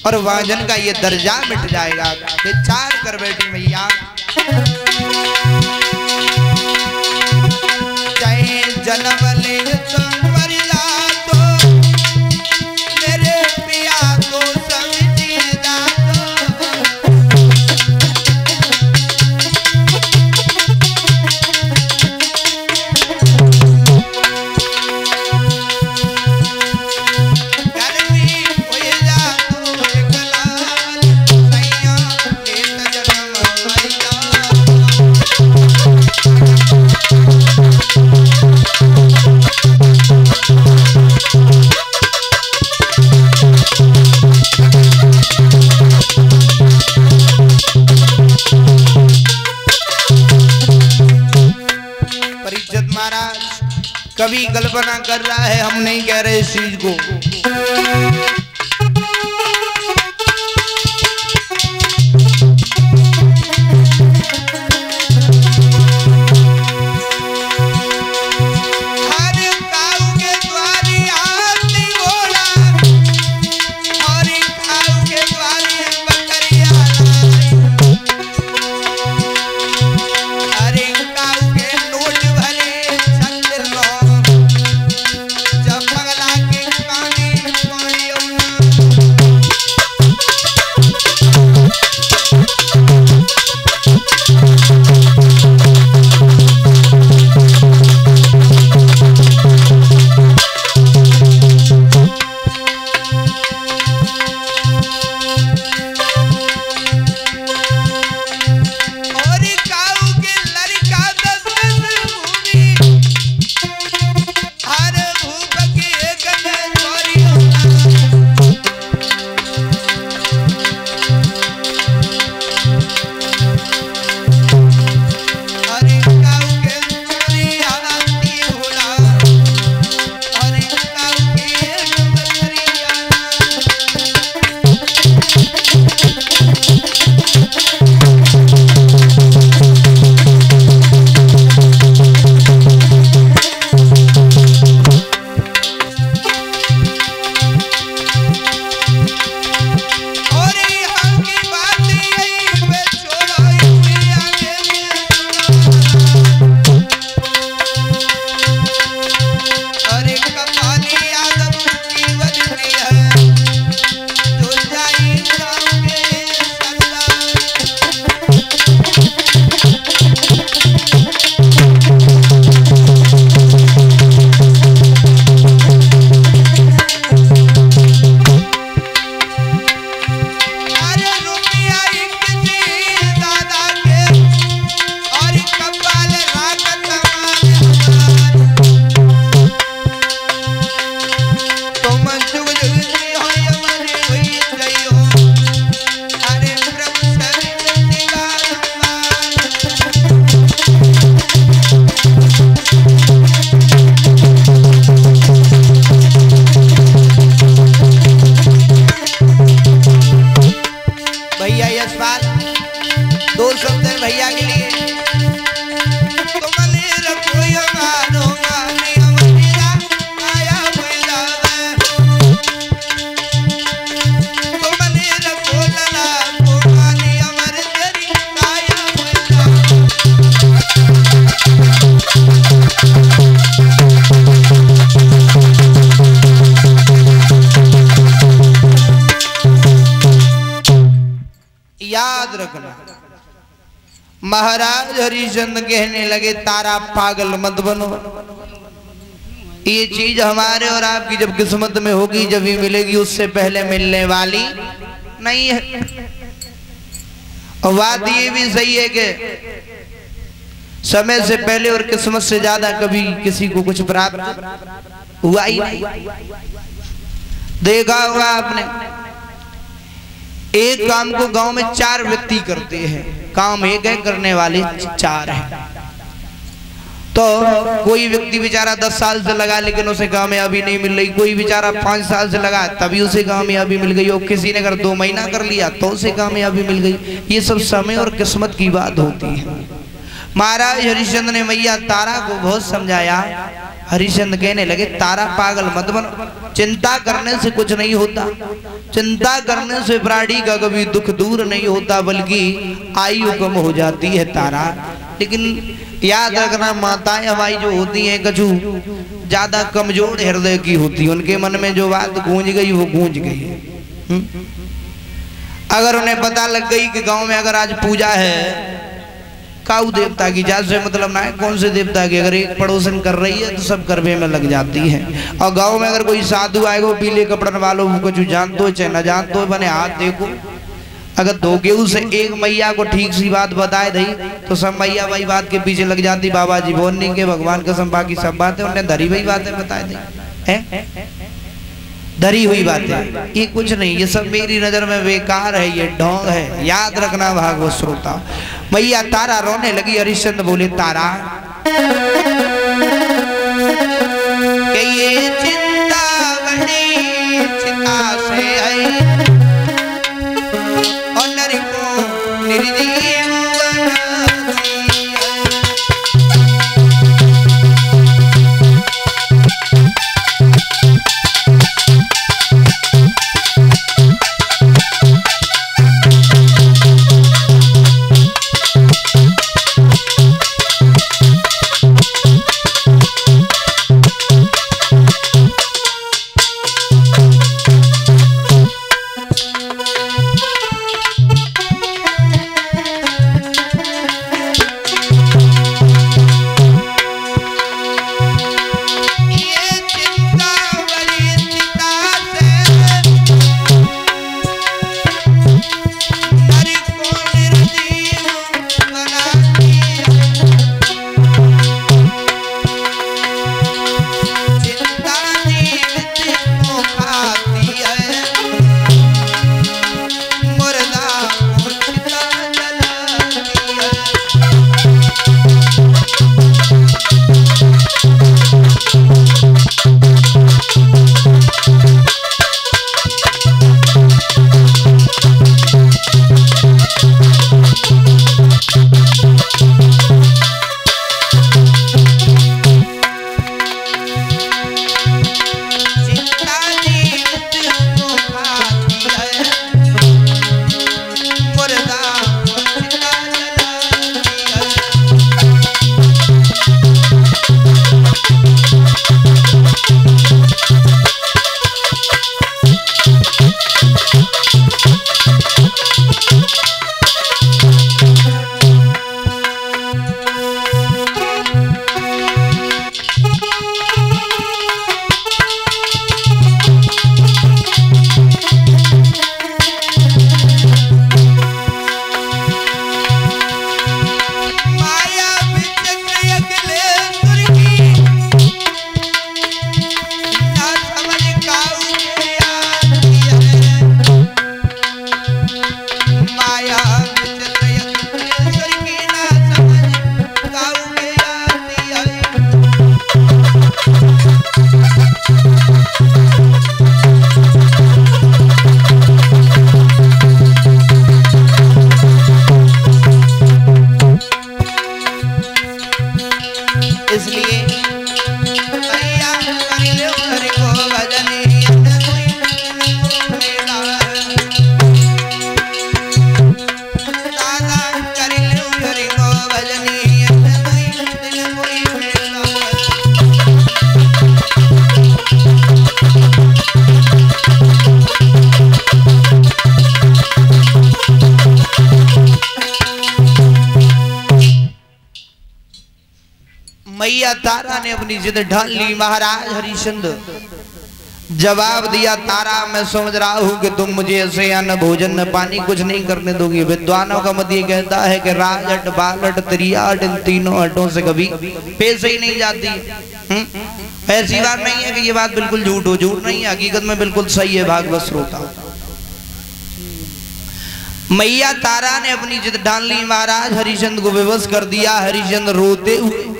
और वाजन का ये दर्जा मिट जाएगा। विचार कर बैठी मैया। चाहे जन्म ले तो मर जा तो मेरे पिया को समझीदा कभी कल्पना कर रहा है, हम नहीं कह रहे इस चीज को। याद रखना। महाराज हरिश्चंद्र कहने लगे तारा पागल मत बनो, ये चीज हमारे और आपकी जब किस्मत में होगी जब ही मिलेगी, उससे पहले मिलने वाली नहीं है। और बात ये भी सही है कि समय से पहले और किस्मत से ज्यादा कभी किसी को कुछ प्राप्त हुआ ही नहीं। देखा होगा आपने, एक काम को गांव में 4 व्यक्ति करते हैं, काम एक है करने वाले 4 हैं। तो कोई व्यक्ति बेचारा 10 साल से लगा लेकिन उसे कामयाबी नहीं मिल रही, कोई बेचारा 5 साल से लगा तभी उसे कामयाबी मिल गई, और किसी ने अगर 2 महीना कर लिया तो उसे कामयाबी मिल गई। ये सब समय और किस्मत की बात होती है। महाराज हरिश्चंद्र ने मैया तारा को बहुत समझाया, हरिश्चंद्र कहने लगे तारा पागल मत बनो, चिंता करने से कुछ नहीं होता, चिंता करने से प्राणी का कभी दुख दूर नहीं होता बल्कि आयु कम हो जाती है तारा। लेकिन याद रखना माताएं हमारी जो होती हैं कछु ज्यादा कमजोर हृदय की होती है, उनके मन में जो बात गूंज गई वो गूंज गई है। अगर उन्हें पता लग गई कि गांव में अगर आज पूजा है काऊ देवता की, जात से मतलब ना है कौन से देवता की, अगर एक पड़ोसन कर रही है तो सब करवे में लग जाती है। और गांव में अगर कोई साधु आएगा वो पीले कपड़न वालों को कुछ जानते हो चाहे न जानते हो, बने हाथ देखो, अगर धोखे उसे एक मैया को ठीक सी बात बताए दी तो सब मैया वही बात के पीछे लग जाती, बाबा जी बोल नहीं के भगवान कसम बाकी सब बातें उन्हें धरी हुई बातें बताए दी, धरी हुई बातें, ये कुछ नहीं, ये सब मेरी नजर में बेकार है, ये ढोंग है। याद रखना भागवत श्रोता। मैया तारा रोने लगी, हरिश्चंद्र बोले तारा कि ये चिंता बड़ी चिता से आई और नर को निर्जीव बनाती है। मैया तारा ने अपनी जिद ढाल ली। महाराज हरिश्चंद्र जवाब दिया, तारा मैं समझ रहा हूँ कि तुम मुझे ऐसे अन्न भोजन न पानी कुछ नहीं करने दोगी। विद्वानों का मत ये कहता है कि राजट बालट त्रियाट इन तीनों हटों से कभी पेश ही नहीं जाती। ऐसी बात नहीं है कि ये बात बिल्कुल झूठ हो, झूठ नहीं है, हकीकत में बिल्कुल सही है। भागवत श्रोता मैया तारा ने अपनी जिद ढाल ली, महाराज हरिश्चंद्र को विवश कर दिया। हरिश्चंद्र रोते हुए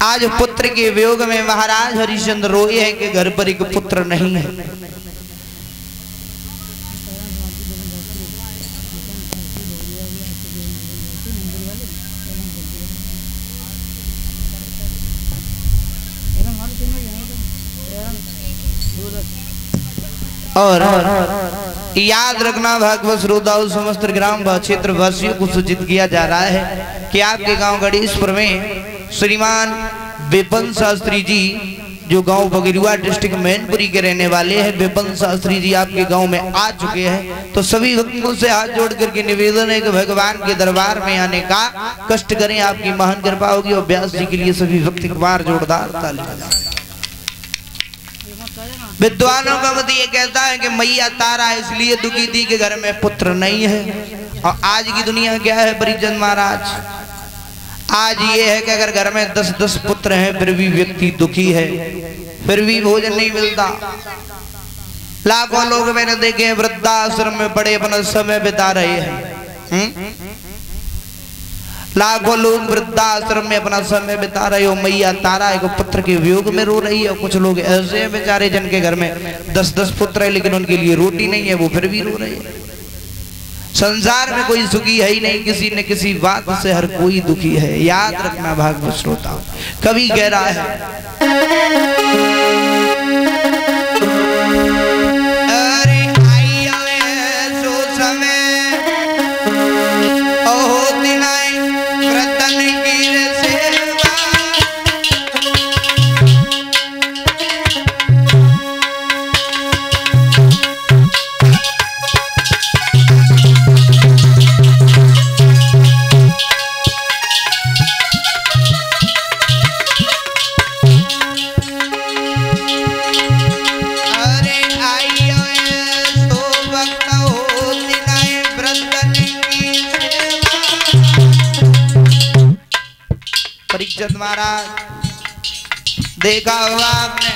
आज पुत्र के वियोग में महाराज हरिश्चंद्र रोए हैं कि घर पर एक पुत्र नहीं है। और याद रखना भागवत श्रोताओं समस्त ग्राम व क्षेत्र वासियों को सूचित किया जा रहा है कि आपके गांव गणेशपुर में श्रीमान विपिन शास्त्री जी जो गांव बगेरुआ डिस्ट्रिक्ट मैनपुरी के रहने वाले हैं, विपिन शास्त्री जी आपके गांव में आ चुके हैं। तो सभी भक्तों से हाथ जोड़ करके निवेदन है कि भगवान के दरबार में आने का कष्ट करें, आपकी महान कृपा होगी। और व्यास जी के लिए सभी भक्त एक बार जोरदार ताली। विद्वानों का मत ये कहता है कि मैया तारा इसलिए दुखी थी कि घर में पुत्र नहीं है। और आज की दुनिया क्या है परिजन महाराज, आज ये है कि अगर घर में 10-10 पुत्र हैं फिर भी व्यक्ति दुखी है, फिर भी भोजन नहीं मिलता। लाखों लोग मैंने देखे वृद्धाश्रम में बड़े अपना समय बिता रहे हैं। लाखों लोग वृद्धाश्रम में अपना समय बिता रहे हो, मैया तारा एक पुत्र के वियोग में रो रही है। और कुछ लोग ऐसे हैं बेचारे जिनके घर में 10-10 पुत्र है लेकिन उनके लिए रोटी नहीं है, वो फिर भी रो रहे हैं। संसार में कोई सुखी है ही नहीं, किसी न किसी बात से हर कोई दुखी है। याद रखना भागवत श्रोता। कवि कह रहा है अरे आइया सो समय ओहो दिनाई व्रतन की सेवा महाराज। देखा होगा आपने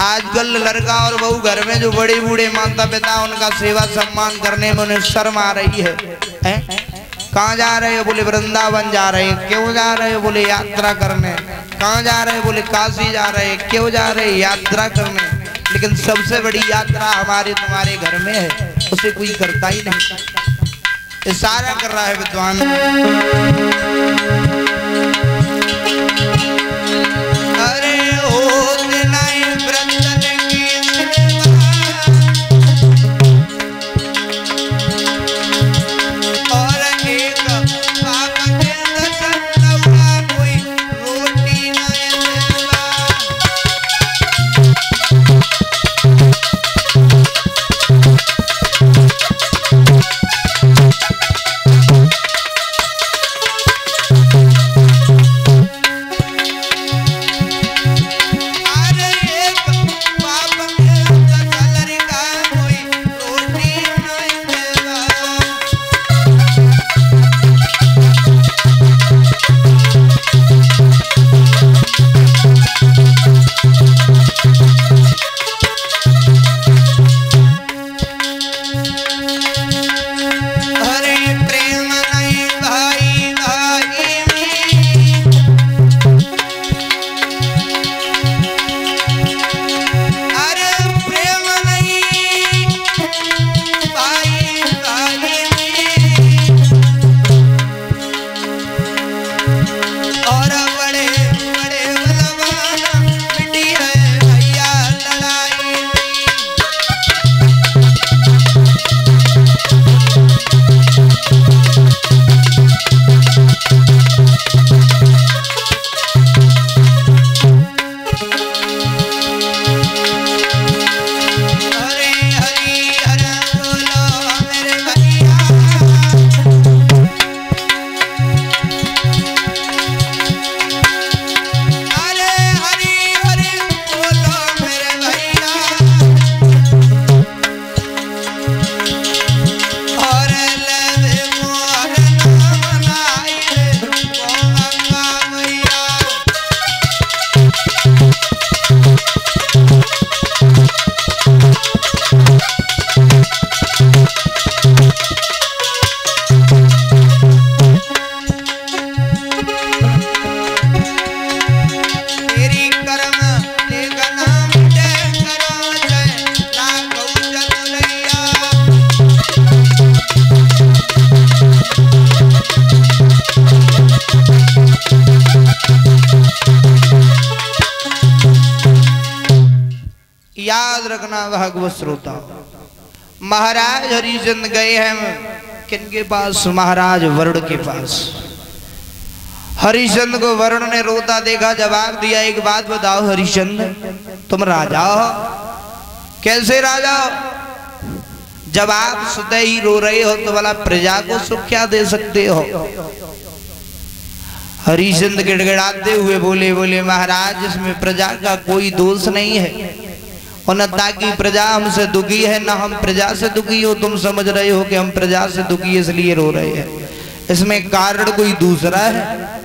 आजकल लड़का और बहू घर में जो बड़े बूढ़े माता पिता उनका सेवा सम्मान करने में उन्हें शर्म आ रही है। कहाँ जा रहे हो? बोले वृंदावन जा रहे हैं। क्यों जा रहे हो? बोले यात्रा करने। कहाँ जा रहे हो? बोले काशी जा रहे हैं। क्यों जा रहे हैं? यात्रा करने। लेकिन सबसे बड़ी यात्रा हमारे तुम्हारे घर में है, उसे कोई करता ही नहीं। इशारा कर रहा है विद्वान। अरे होत नहीं व्रतन की सेवा और एक पाप के दशा कोई रोटी नहीं सेवा। रखना भागवत श्रोता। महाराज हरिचंद गए हैं किनके पास? महाराज वरुण के पास। हरिचंद को वरुण ने रोता देखा, जवाब दिया, एक बात बताओ हरिचंद, तुम राजा हो? कैसे राजा हो? जब आप स्वतः ही रो रहे हो तो भला प्रजा को सुख क्या दे सकते हो? हरिचंद गिड़गिड़ाते हुए बोले महाराज, इसमें प्रजा का कोई दोष नहीं है, और न ताकि प्रजा हमसे दुखी है न हम प्रजा से दुखी हो। तुम समझ रहे हो कि हम प्रजा से दुखी इसलिए रो रहे हैं, इसमें कारण कोई दूसरा है।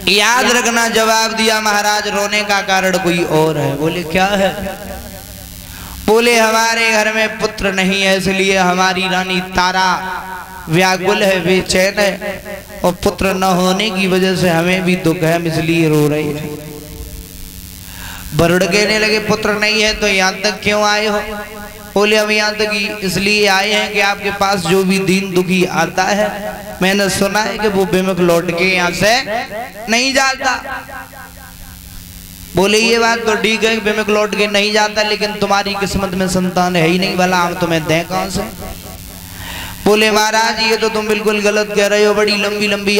याद रखना, जवाब दिया महाराज, रोने का कारण कोई और है। बोले क्या है? बोले हमारे घर में पुत्र नहीं है, इसलिए हमारी रानी तारा व्याकुल है, बेचैन है, और पुत्र न होने की वजह से हमें भी दुख है, हम इसलिए रो रहे हैं। वरुण कहने लगे पुत्र नहीं है तो यहाँ तक क्यों आए हो? बोले हम यहाँ तक इसलिए आए हैं कि आपके पास जो भी दीन दुखी आता है, मैंने सुना है कि वो बेमुख लौट के यहाँ से नहीं जाता। बोले ये बात तो ठीक है, बेमुख लौट के नहीं जाता, लेकिन तुम्हारी किस्मत में संतान है ही नहीं, भला हम तुम्हें दें कहां से? बोले महाराज ये तो तुम बिल्कुल गलत कह रहे हो, बड़ी लंबी लंबी